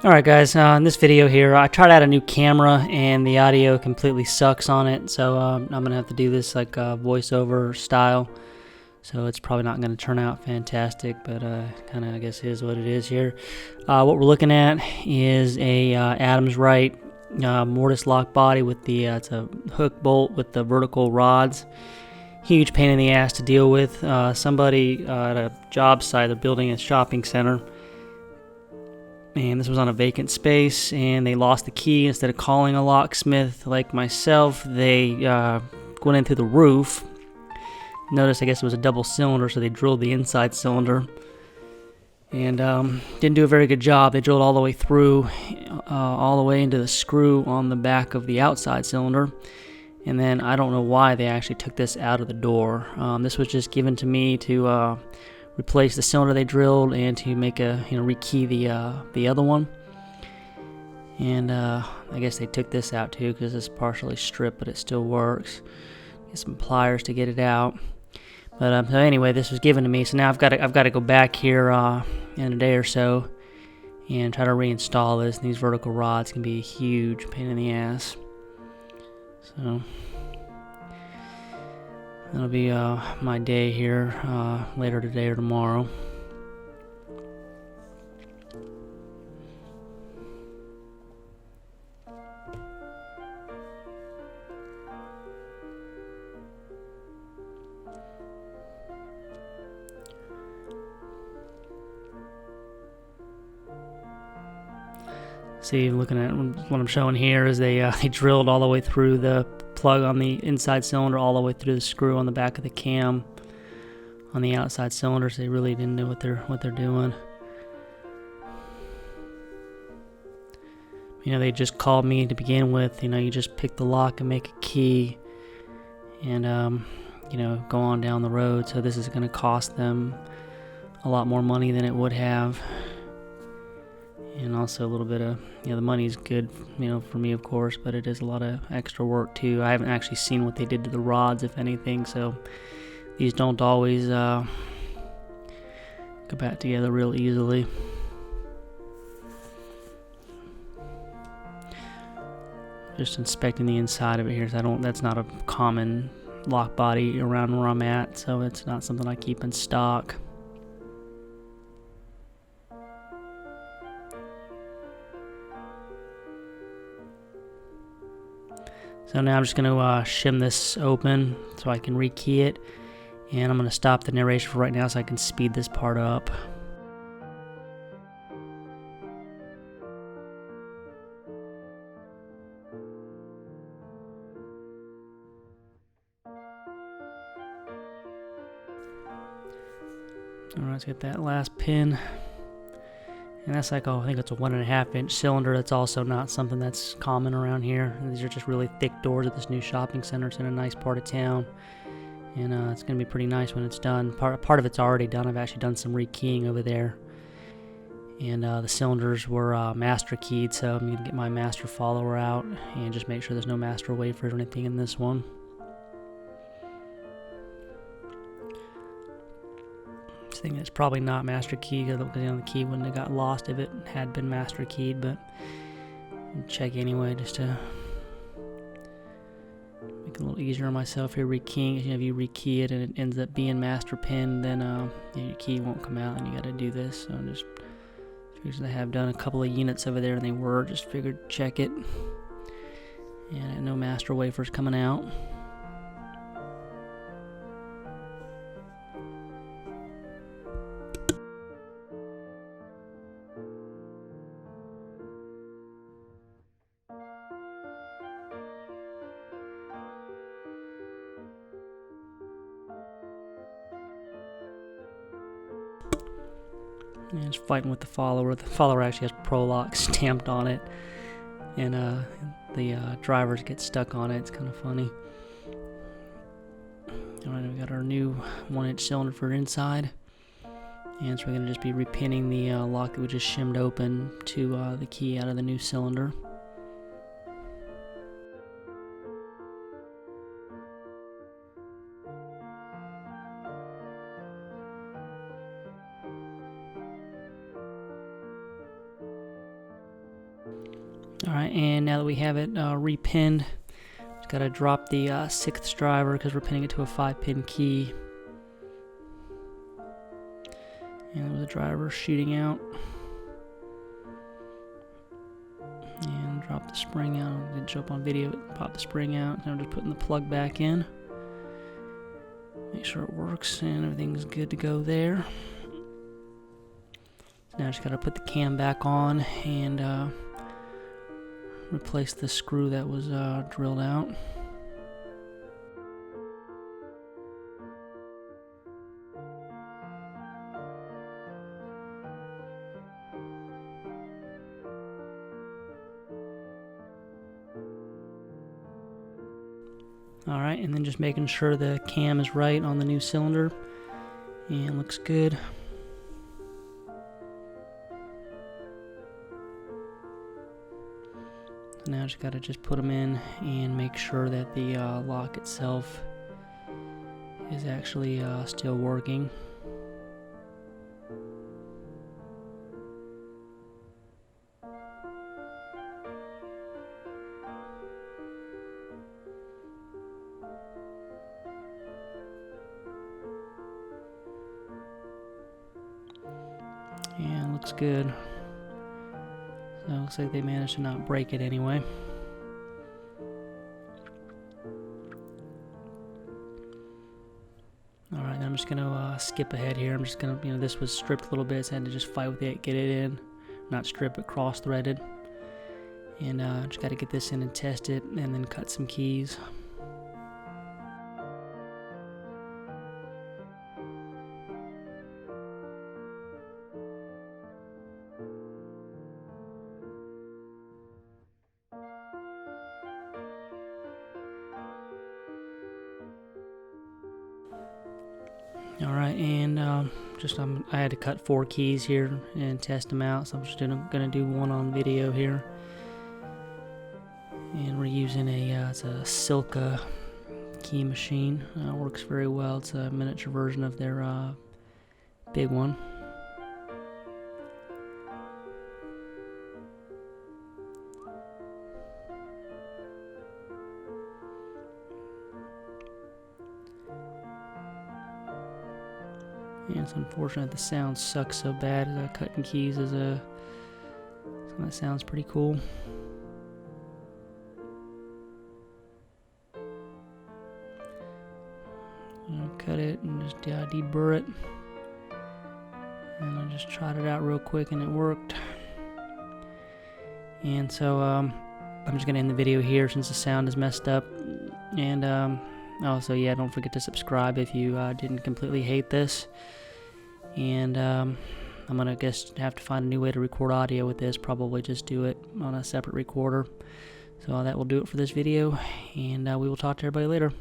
Alright guys, in this video here, I tried out a new camera and the audio completely sucks on it, so I'm going to have to do this like voiceover style, so it's probably not going to turn out fantastic, but kind of I guess is what it is here. What we're looking at is a Adams Rite mortise lock body with the, it's a hook bolt with the vertical rods. Huge pain in the ass to deal with. Somebody at a job site, they're building a shopping center. And this was on a vacant space, and they lost the key. Instead of calling a locksmith like myself, they went in through the roof. Notice, I guess it was a double cylinder, so they drilled the inside cylinder. And didn't do a very good job. They drilled all the way through, all the way into the screw on the back of the outside cylinder. And then I don't know why they actually took this out of the door. This was just given to me to replace the cylinder they drilled and to make a rekey the other one. And I guess they took this out too because it's partially stripped, but it still works. Get some pliers to get it out. But so anyway, this was given to me, so now I've got to go back here in a day or so and try to reinstall this. And these vertical rods can be a huge pain in the ass. So that'll be my day here later today or tomorrow. See, looking at what I'm showing here is they drilled all the way through the plug on the inside cylinder, all the way through the screw on the back of the cam on the outside cylinder, so they really didn't know what they're doing. They just called me to begin with. You just pick the lock and make a key, and go on down the road. So this is going to cost them a lot more money than it would have. And also a little bit of, the money's good, for me, of course, but it is a lot of extra work, too. I haven't actually seen what they did to the rods, if anything, so these don't always go back together real easily. Just inspecting the inside of it here, so that's not a common lock body around where I'm at, so it's not something I keep in stock. So now I'm just going to shim this open so I can rekey it, and I'm going to stop the narration for right now so I can speed this part up. Alright, let's get that last pin. And that's like, I think it's a 1.5 inch cylinder. That's also not something that's common around here. These are just really thick doors at this new shopping center. It's in a nice part of town. And it's going to be pretty nice when it's done. Part of it's already done. I've actually done some rekeying over there. And the cylinders were master keyed, so I'm going to get my master follower out and just make sure there's no master wafers or anything in this one. Thing that's probably not master keyed because the key wouldn't have got lost if it had been master keyed, but I'll check anyway just to make it a little easier on myself here rekeying. If you rekey it and it ends up being master pin, then your key won't come out and you got to do this. So I'm just figured I have done a couple of units over there and they were, just figured check it, and no master wafers coming out. And just fighting with the follower. The follower actually has Prolock stamped on it, and the drivers get stuck on it. It's kind of funny. Alright, we got our new 1-inch cylinder for inside, and so we're going to just be repinning the lock that we just shimmed open to the key out of the new cylinder. Alright, and now that we have it repinned, just gotta drop the 6th driver because we're pinning it to a 5-pin key. And there was a driver shooting out. And drop the spring out. I didn't show up on video, it popped the spring out. Now I'm just putting the plug back in. Make sure it works and everything's good to go there. So now I just gotta put the cam back on and replace the screw that was drilled out. Alright, and then just making sure the cam is right on the new cylinder, and looks good. So now I just gotta put them in and make sure that the lock itself is actually still working. And looks good. So it looks like they managed to not break it anyway. Alright, I'm just gonna skip ahead here. I'm just gonna, this was stripped a little bit, so I had to just fight with it, get it in. Not strip it, cross-threaded. And just gotta get this in and test it, and then cut some keys. Alright, and I had to cut 4 keys here and test them out, so I'm just gonna do one on video here. And we're using it's a Silka key machine. Works very well. It's a miniature version of their big one. And it's unfortunate the sound sucks so bad. Cutting keys is so that sounds pretty cool. I'll cut it and just deburr it. And I just tried it out real quick and it worked. And so I'm just gonna end the video here since the sound is messed up. And also, yeah, don't forget to subscribe if you didn't completely hate this. And I'm gonna have to find a new way to record audio with this. Probably just do it on a separate recorder. So that will do it for this video, and we will talk to everybody later.